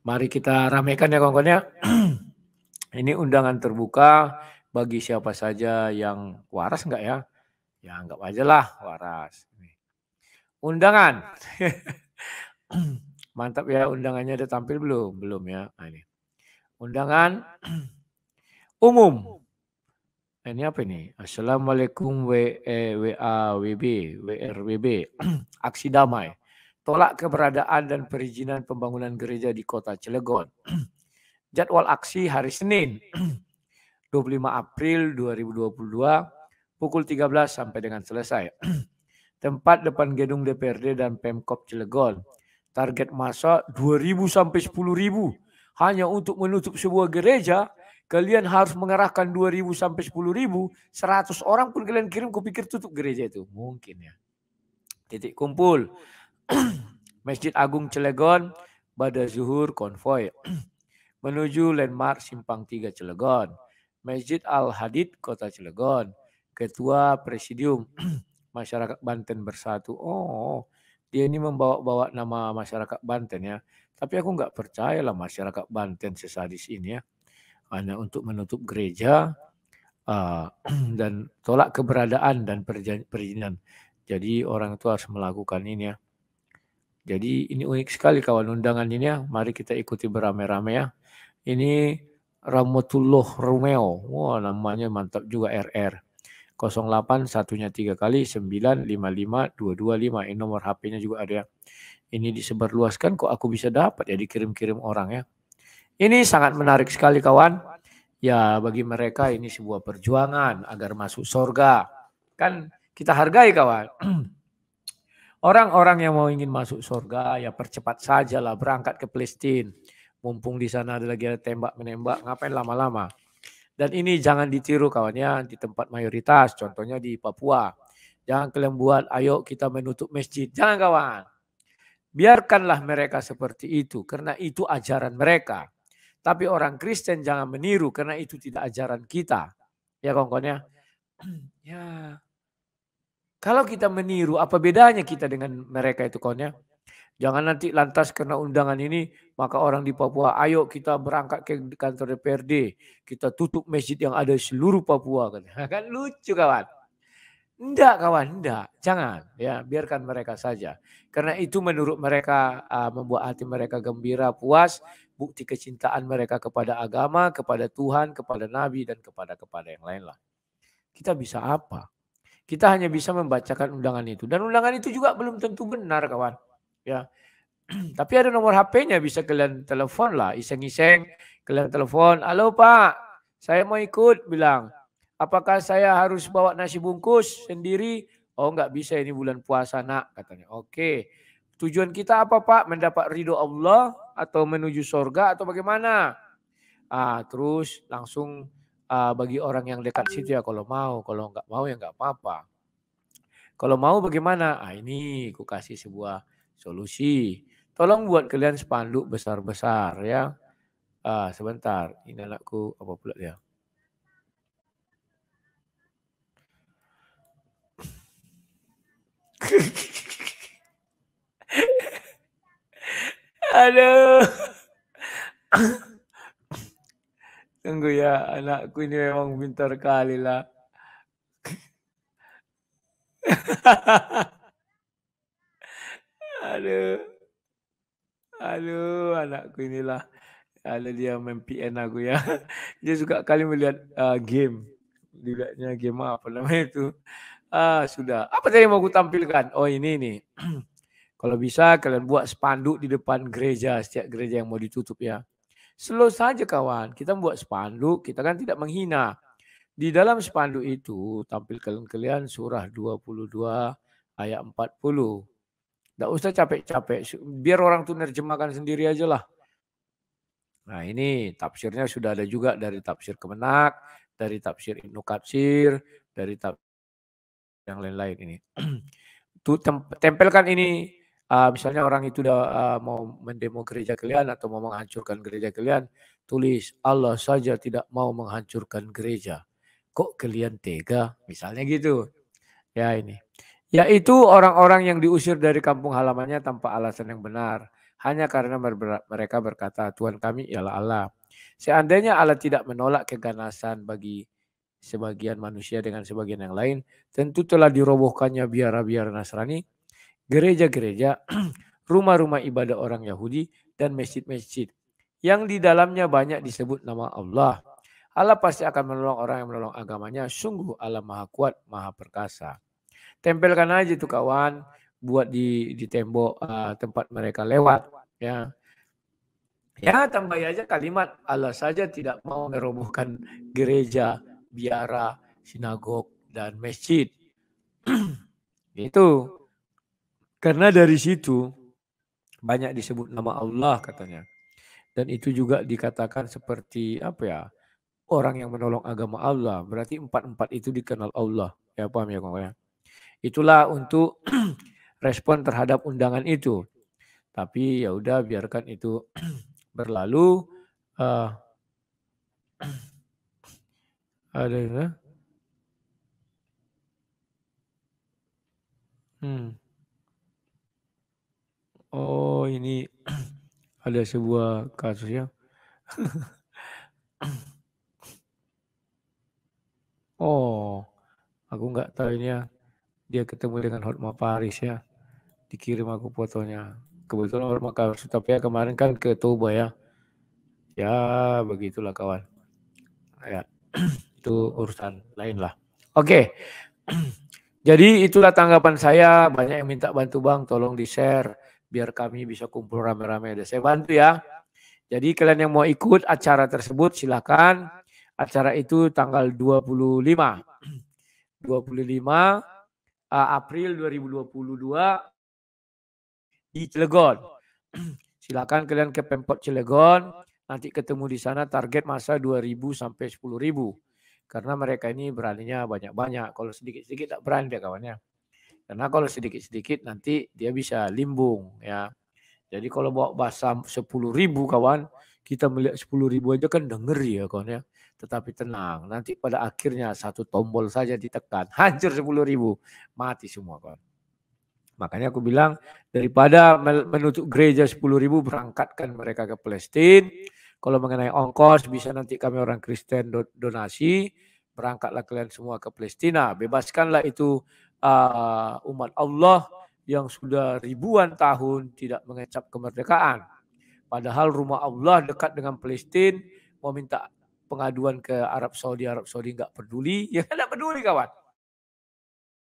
Mari kita ramaikan ya kawan-kawan ya. Ini undangan terbuka bagi siapa saja yang waras enggak ya? Ya anggap aja lah waras. Undangan. Mantap ya, undangannya udah tampil belum? Belum ya. Nah, ini. Undangan umum. Ini apa ini? Assalamualaikum WAWB, WRWB. Aksi damai. Tolak keberadaan dan perizinan pembangunan gereja di kota Cilegon. Jadwal aksi hari Senin 25 April 2022 pukul 13 sampai dengan selesai. Tempat depan gedung DPRD dan Pemkop Cilegon. Target masa 2.000 sampai 10.000. Hanya untuk menutup sebuah gereja, kalian harus mengerahkan 2.000 sampai 10.000. 100 orang pun kalian kirim, kupikir tutup gereja itu. Mungkin ya. Titik kumpul. Masjid Agung Cilegon, pada zuhur konvoy. Menuju landmark Simpang 3 Cilegon. Masjid Al-Hadid, Kota Cilegon. Ketua Presidium Masyarakat Banten Bersatu. Oh, dia ini membawa-bawa nama masyarakat Banten ya. Tapi aku nggak percaya lah masyarakat Banten sesadis ini ya. Hanya untuk menutup gereja dan tolak keberadaan dan perizinan. Jadi orang itu harus melakukan ini ya. Jadi ini unik sekali kawan undangan ini ya. Mari kita ikuti beramai-ramai ya. Ini Ramotullah Romeo. Wah, namanya mantap juga RR. 08 satunya 3 kali 955225. Ini nomor HP-nya juga ada ya. Ini disebarluaskan kok aku bisa dapat ya, dikirim-kirim orang ya. Ini sangat menarik sekali kawan. Ya bagi mereka ini sebuah perjuangan agar masuk surga. Kan kita hargai kawan. Orang-orang yang mau ingin masuk surga ya percepat sajalah berangkat ke Palestina. Mumpung di sana ada lagi tembak menembak, ngapain lama-lama. Dan ini jangan ditiru kawan ya, di tempat mayoritas, contohnya di Papua. Jangan kalian buat, ayo kita menutup masjid. Jangan kawan. Biarkanlah mereka seperti itu, karena itu ajaran mereka. Tapi orang Kristen jangan meniru, karena itu tidak ajaran kita. Ya kawan-kawan ya. Ya. Kalau kita meniru, apa bedanya kita dengan mereka itu kawan ya? Jangan nanti lantas karena undangan ini, maka orang di Papua, ayo kita berangkat ke kantor DPRD. Kita tutup masjid yang ada di seluruh Papua. Kan lucu kawan. Enggak kawan, enggak. Jangan. Ya, biarkan mereka saja. Karena itu menurut mereka membuat hati mereka gembira, puas. Bukti kecintaan mereka kepada agama, kepada Tuhan, kepada Nabi, dan kepada yang lain lah. Kita bisa apa? Kita hanya bisa membacakan undangan itu. Dan undangan itu juga belum tentu benar kawan. Ya, tapi ada nomor HP-nya, bisa kalian telepon lah, iseng-iseng. Kalian telepon, halo Pak, saya mau ikut, bilang. Apakah saya harus bawa nasi bungkus sendiri? Oh enggak bisa, ini bulan puasa nak, katanya. Oke, tujuan kita apa Pak? Mendapat ridho Allah atau menuju surga atau bagaimana? Terus langsung bagi orang yang dekat situ ya kalau enggak mau ya enggak apa-apa. Kalau mau bagaimana? Ini aku kasih sebuah solusi. Tolong buat kalian spanduk besar-besar ya. Sebentar, ini anakku apa pula dia? Aduh. Tunggu ya, anakku ini memang pintar kali lah. Aduh. Aduh, anakku inilah. Ada dia main PN aku ya. Dia suka kali melihat game. Dilihatnya game apa namanya itu. Sudah. Apa tadi yang mau aku tampilkan? Oh ini nih. Kalau bisa kalian buat spanduk di depan gereja, setiap gereja yang mau ditutup ya. Slow saja kawan, kita buat spanduk, kita kan tidak menghina. Di dalam spanduk itu tampilkan kalian surah 22 ayat 40. Tidak usah capek-capek, biar orang tuh nerjemahkan sendiri aja lah. Nah ini tafsirnya sudah ada juga dari tafsir Kemenak, dari tafsir Ibnu Katsir, dari tafsir yang lain-lain ini. Tempelkan ini, misalnya orang itu udah mau mendemo gereja kalian atau mau menghancurkan gereja kalian, tulis Allah saja tidak mau menghancurkan gereja. Kok kalian tega? Misalnya gitu. Ya ini. Yaitu orang-orang yang diusir dari kampung halamannya tanpa alasan yang benar. hanya karena mereka berkata, Tuhan kami ialah Allah. Seandainya Allah tidak menolak keganasan bagi sebagian manusia dengan sebagian yang lain, tentu telah dirobohkannya biara-biara Nasrani, gereja-gereja, rumah-rumah ibadah orang Yahudi, dan masjid-masjid yang di dalamnya banyak disebut nama Allah. Allah pasti akan menolong orang yang menolong agamanya. Sungguh Allah Maha Kuat, Maha Perkasa. Tempelkan aja tuh kawan, buat di tembok tempat mereka lewat. Ya, ya tambah aja kalimat Allah saja tidak mau merobohkan gereja, biara, sinagog, dan masjid. Itu karena dari situ banyak disebut nama Allah katanya. Dan itu juga dikatakan seperti apa ya? Orang yang menolong agama Allah. Berarti empat-empat itu dikenal Allah. Ya paham ya kawan ya? Itulah untuk respon terhadap undangan itu. Tapi ya udah biarkan itu berlalu. Ada ya? Oh ini ada sebuah kasus ya. Oh, aku nggak tahu ini ya. Dia ketemu dengan Hotma Paris ya. Dikirim aku fotonya. Kebetulan Hotma Paris tapi ya kemarin kan ke Toba ya. Ya begitulah kawan. Ya, itu urusan lain lah. Oke. Jadi itulah tanggapan saya. Banyak yang minta bantu bang, tolong di-share biar kami bisa kumpul rame-rame. Saya bantu ya. Jadi kalian yang mau ikut acara tersebut silakan. Acara itu tanggal 25 April 2022 di Cilegon. Silakan kalian ke Pemkot Cilegon. Nanti ketemu di sana, target masa 2.000 sampai 10.000. Karena mereka ini beraninya banyak-banyak. Kalau sedikit-sedikit tak berani dia kawannya. Karena kalau sedikit-sedikit nanti dia bisa limbung ya. Jadi kalau bawa bahasa 10.000 kawan, kita melihat 10.000 aja kan denger ya kawan ya. Tetapi tenang, nanti pada akhirnya satu tombol saja ditekan, hancur 10.000, mati semua kawan. Makanya aku bilang daripada menutup gereja 10.000, berangkatkan mereka ke Palestina. Kalau mengenai ongkos bisa nanti kami orang Kristen donasi, berangkatlah kalian semua ke Palestina, bebaskanlah itu umat Allah yang sudah ribuan tahun tidak mengecap kemerdekaan. Padahal rumah Allah dekat dengan Palestina, mau minta pengaduan ke Arab Saudi nggak peduli, ya nggak peduli kawan.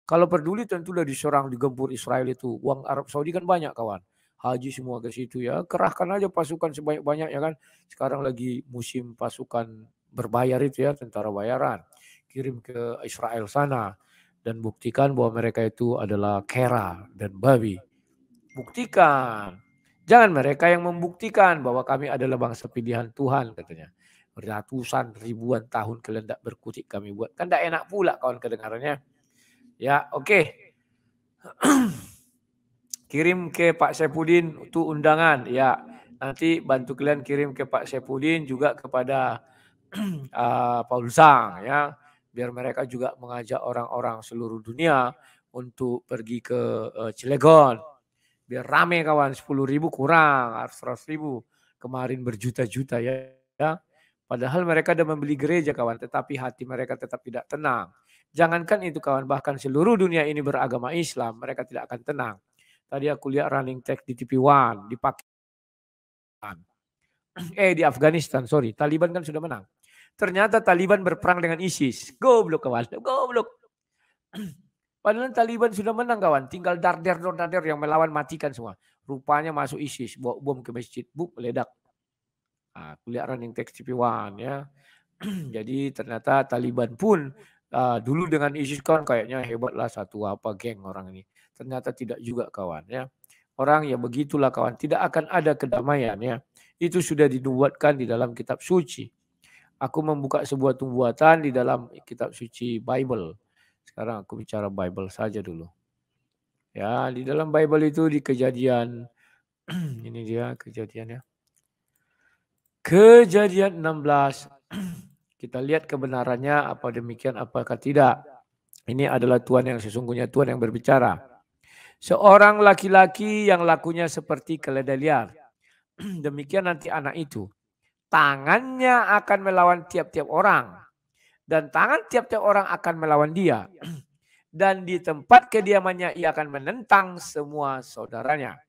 Kalau peduli tentu udah diserang, digempur Israel itu. Uang Arab Saudi kan banyak kawan. Haji semua ke situ ya. Kerahkan aja pasukan sebanyak-banyak ya kan. Sekarang lagi musim pasukan berbayar itu ya, tentara bayaran. Kirim ke Israel sana. Dan buktikan bahwa mereka itu adalah kera dan babi. Buktikan. Jangan mereka yang membuktikan bahwa kami adalah bangsa pilihan Tuhan katanya. Ratusan ribuan tahun kalian tidak berkutik kami buat. Kan tidak enak pula kawan kedengarannya. Ya, oke. Kirim ke Pak Saipudin itu undangan. Ya, nanti bantu kalian kirim ke Pak Saipudin juga kepada Paul Zhang ya. Biar mereka juga mengajak orang-orang seluruh dunia untuk pergi ke Cilegon. Biar rame kawan, 10.000 kurang, 100.000. Kemarin berjuta-juta ya. Padahal mereka sudah membeli gereja kawan, tetapi hati mereka tetap tidak tenang. Jangankan itu kawan, bahkan seluruh dunia ini beragama Islam, mereka tidak akan tenang. Tadi aku lihat running text di TV One, di Pakistan. Di Afghanistan, sorry. Taliban kan sudah menang. Ternyata Taliban berperang dengan ISIS. Goblok kawan, goblok. Padahal Taliban sudah menang kawan, tinggal darder yang melawan matikan semua. Rupanya masuk ISIS, bawa bom ke masjid, meledak. Nah, aku lihat running text TV One ya. Jadi ternyata Taliban pun dulu dengan ISIS kan kayaknya hebatlah satu apa geng orang ini. Ternyata tidak juga kawan ya. Orang ya begitulah kawan, tidak akan ada kedamaian ya. Itu sudah dinubuatkan di dalam kitab suci. Aku membuka sebuah tumbuhan di dalam kitab suci Bible. Sekarang aku bicara Bible saja dulu. Ya, di dalam Bible itu di Kejadian ini dia kejadiannya. Kejadian 16. Kita lihat kebenarannya apa demikian apakah tidak. Ini adalah Tuhan yang sesungguhnya, Tuhan yang berbicara. Seorang laki-laki yang lakunya seperti keledai liar. demikian nanti anak itu tangannya akan melawan tiap-tiap orang. Dan tangan tiap-tiap orang akan melawan dia. Dan di tempat kediamannya ia akan menentang semua saudaranya.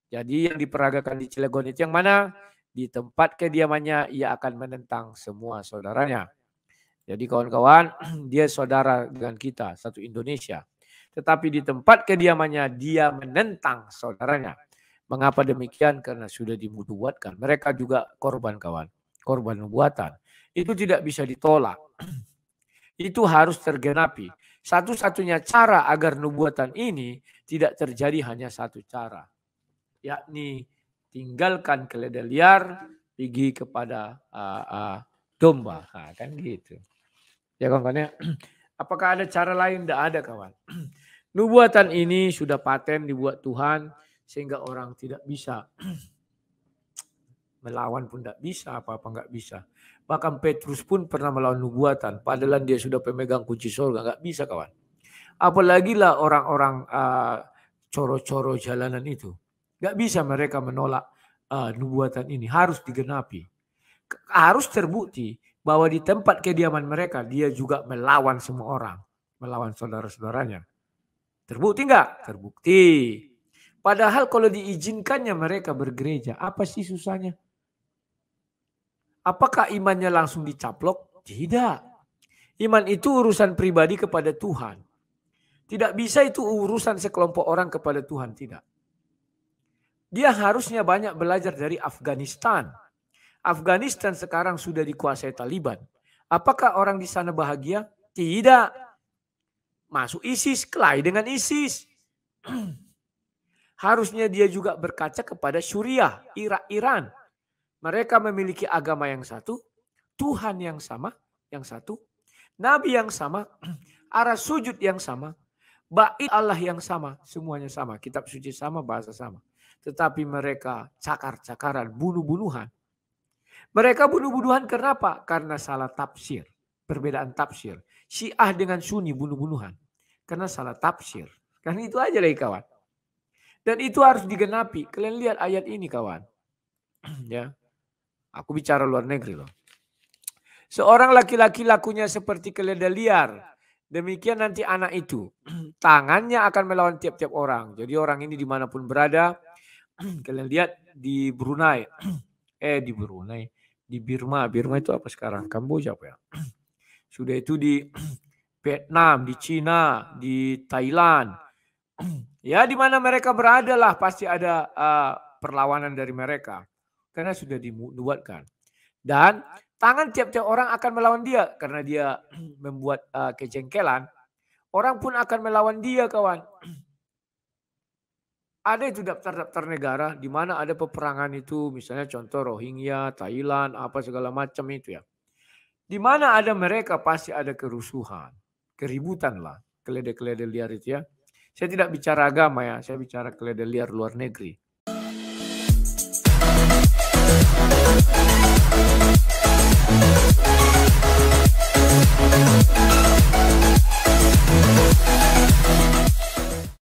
Jadi yang diperagakan di Cilegon itu yang mana? Di tempat kediamannya ia akan menentang semua saudaranya. Jadi kawan-kawan, dia saudara dengan kita, satu Indonesia. Tetapi di tempat kediamannya dia menentang saudaranya. Mengapa demikian? Karena sudah dinubuatkan. Mereka juga korban kawan. Korban nubuatan. Itu tidak bisa ditolak. Itu harus tergenapi. Satu-satunya cara agar nubuatan ini tidak terjadi hanya satu cara. Yakni tinggalkan keledai liar, pergi kepada domba. Nah, kan gitu. Ya kawan-kawan. Apakah ada cara lain? Tidak ada kawan. Nubuatan ini sudah paten dibuat Tuhan sehingga orang tidak bisa melawan pun tidak bisa, apa-apa nggak bisa. Bahkan Petrus pun pernah melawan nubuatan, padahal dia sudah pemegang kunci surga, nggak bisa kawan. Apalagi lah orang-orang coro-coro jalanan itu, nggak bisa mereka menolak nubuatan ini, harus digenapi, harus terbukti bahwa di tempat kediaman mereka dia juga melawan semua orang, melawan saudara-saudaranya. Terbukti nggak? Terbukti. Padahal kalau diizinkannya mereka bergereja, apa sih susahnya? Apakah imannya langsung dicaplok? Tidak. Iman itu urusan pribadi kepada Tuhan. Tidak bisa itu urusan sekelompok orang kepada Tuhan, tidak. Dia harusnya banyak belajar dari Afghanistan. Afghanistan sekarang sudah dikuasai Taliban. Apakah orang di sana bahagia? Tidak. Masuk ISIS, kelahi dengan ISIS. Harusnya dia juga berkaca kepada Suriah, Iran. Mereka memiliki agama yang satu, Tuhan yang sama, yang satu, Nabi yang sama, arah sujud yang sama, bait Allah yang sama, semuanya sama, kitab suci sama, bahasa sama. Tetapi mereka cakar-cakaran, bunuh-bunuhan. Mereka bunuh-bunuhan kenapa? Karena salah tafsir, perbedaan tafsir. Syiah dengan Sunni bunuh-bunuhan, karena salah tafsir. Kan itu aja lagi kawan. Dan itu harus digenapi. Kalian lihat ayat ini kawan. Ya. Aku bicara luar negeri loh. Seorang laki-laki lakunya seperti keledai liar. Demikian nanti anak itu. Tangannya akan melawan tiap-tiap orang. Jadi orang ini dimanapun berada. Kalian lihat di Brunei. Di Brunei. Di Birma. Birma itu apa sekarang? Kamboja apa ya? Sudah itu di Vietnam, di Cina, di Thailand. Ya di mana mereka berada lah. Pasti ada perlawanan dari mereka. Karena sudah dibuatkan. Dan tangan tiap-tiap orang akan melawan dia. Karena dia membuat kejengkelan. Orang pun akan melawan dia kawan. Ada itu daftar-daftar negara. Di mana ada peperangan itu. Misalnya contoh Rohingya, Thailand, apa segala macam itu ya. Di mana ada mereka pasti ada kerusuhan. Keributan lah. Keledai-keledai liar itu ya. Saya tidak bicara agama ya. Saya bicara keledai liar luar negeri. Thank you.